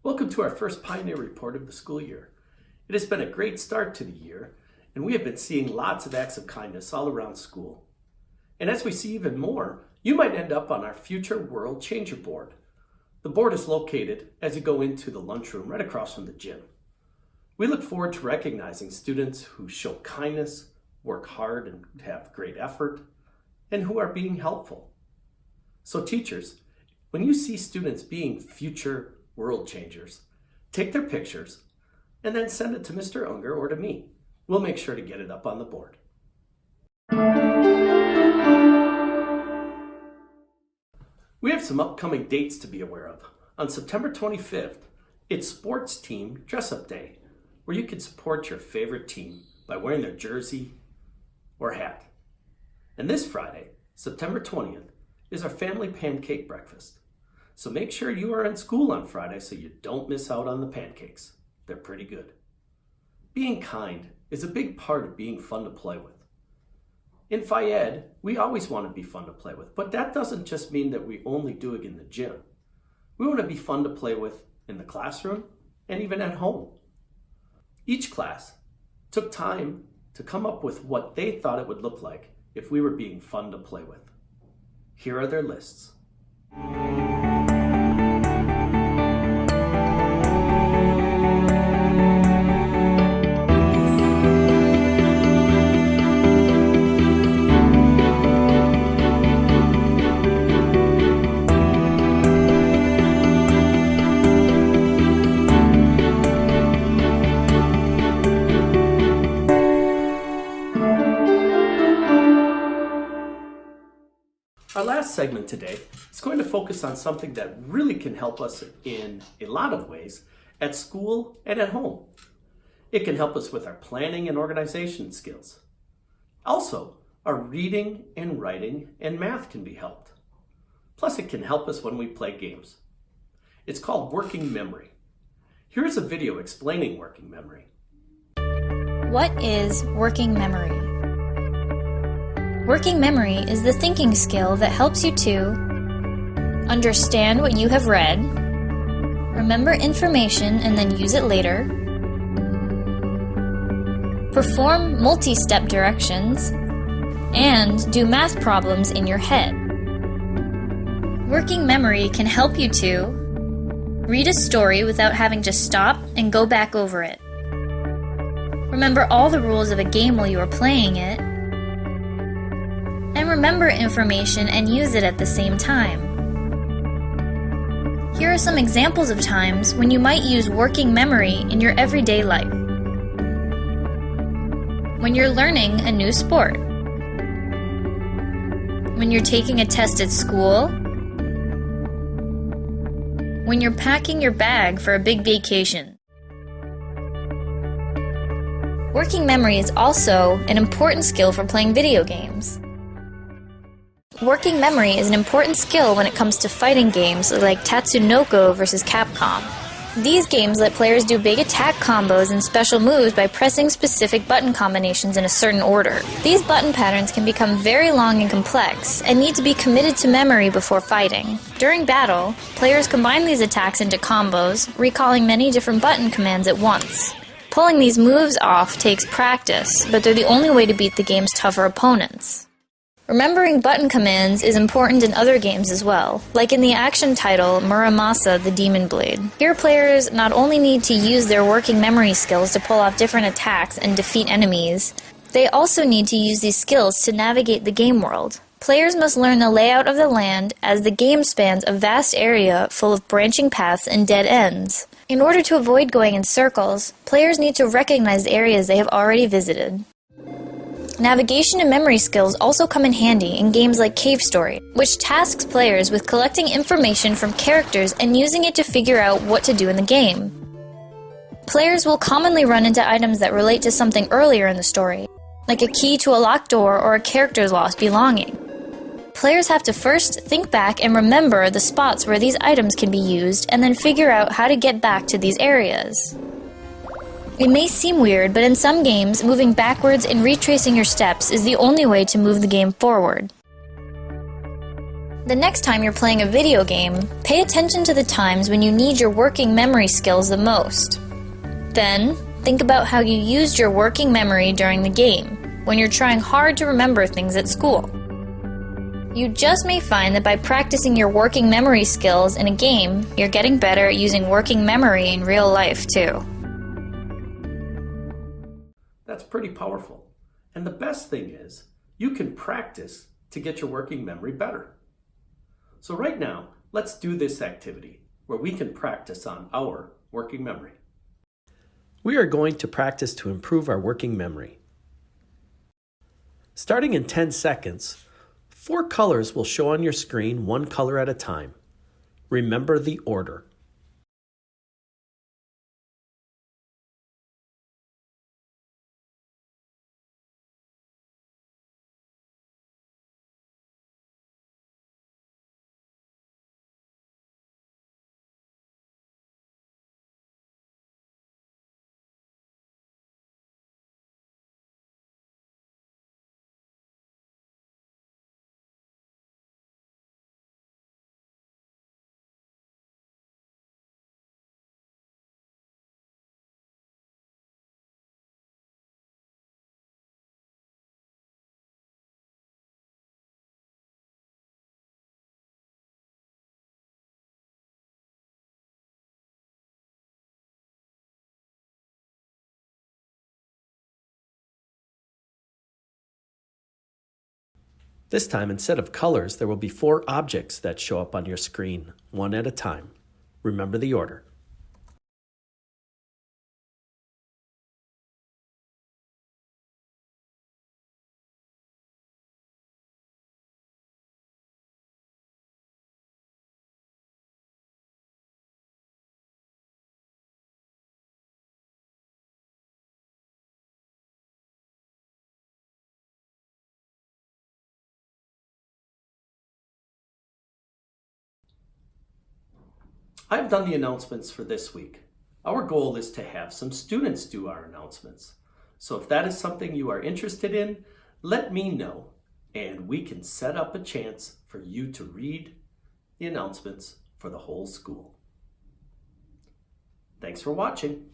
Welcome to our first Pioneer Report of the school year. It has been a great start to the year, and we have been seeing lots of acts of kindness all around school. And as we see even more, you might end up on our Future World Changer board. The board is located as you go into the lunchroom right across from the gym. We look forward to recognizing students who show kindness, work hard and have great effort, and who are being helpful. So teachers, when you see students being future world changers, take their pictures and then send it to Mr. Unger or to me. We'll make sure to get it up on the board. We have some upcoming dates to be aware of. On September 25th, it's Sports Team Dress-Up Day, where you can support your favorite team by wearing their jersey or hat. And this Friday, September 20th, is our family pancake breakfast. So make sure you are in school on Friday so you don't miss out on the pancakes. They're pretty good. Being kind is a big part of being fun to play with. In Phi Ed, we always want to be fun to play with, but that doesn't just mean that we only do it in the gym. We want to be fun to play with in the classroom and even at home. Each class took time to come up with what they thought it would look like if we were being fun to play with. Here are their lists. Our last segment today is going to focus on something that really can help us in a lot of ways at school and at home. It can help us with our planning and organization skills. Also, our reading and writing and math can be helped. Plus, it can help us when we play games. It's called working memory. Here's a video explaining working memory. What is working memory? Working memory is the thinking skill that helps you to understand what you have read, remember information and then use it later, perform multi-step directions, and do math problems in your head. Working memory can help you to read a story without having to stop and go back over it, remember all the rules of a game while you are playing it, and remember information and use it at the same time. Here are some examples of times when you might use working memory in your everyday life. When you're learning a new sport. When you're taking a test at school. When you're packing your bag for a big vacation. Working memory is also an important skill for playing video games. Working memory is an important skill when it comes to fighting games like Tatsunoko vs. Capcom. These games let players do big attack combos and special moves by pressing specific button combinations in a certain order. These button patterns can become very long and complex and need to be committed to memory before fighting. During battle, players combine these attacks into combos, recalling many different button commands at once. Pulling these moves off takes practice, but they're the only way to beat the game's tougher opponents. Remembering button commands is important in other games as well, like in the action title Muramasa the Demon Blade. Here players not only need to use their working memory skills to pull off different attacks and defeat enemies, they also need to use these skills to navigate the game world. Players must learn the layout of the land as the game spans a vast area full of branching paths and dead ends. In order to avoid going in circles, players need to recognize the areas they have already visited. Navigation and memory skills also come in handy in games like Cave Story, which tasks players with collecting information from characters and using it to figure out what to do in the game. Players will commonly run into items that relate to something earlier in the story, like a key to a locked door or a character's lost belonging. Players have to first think back and remember the spots where these items can be used, and then figure out how to get back to these areas. It may seem weird, but in some games, moving backwards and retracing your steps is the only way to move the game forward. The next time you're playing a video game, pay attention to the times when you need your working memory skills the most. Then, think about how you used your working memory during the game, when you're trying hard to remember things at school. You just may find that by practicing your working memory skills in a game, you're getting better at using working memory in real life too. That's pretty powerful. And the best thing is, you can practice to get your working memory better. So right now, let's do this activity where we can practice on our working memory. We are going to practice to improve our working memory. Starting in 10 seconds, 4 colors will show on your screen, one color at a time. Remember the order. This time, instead of colors, there will be 4 objects that show up on your screen, one at a time. Remember the order. I've done the announcements for this week. Our goal is to have some students do our announcements. So if that is something you are interested in, let me know and we can set up a chance for you to read the announcements for the whole school. Thanks for watching.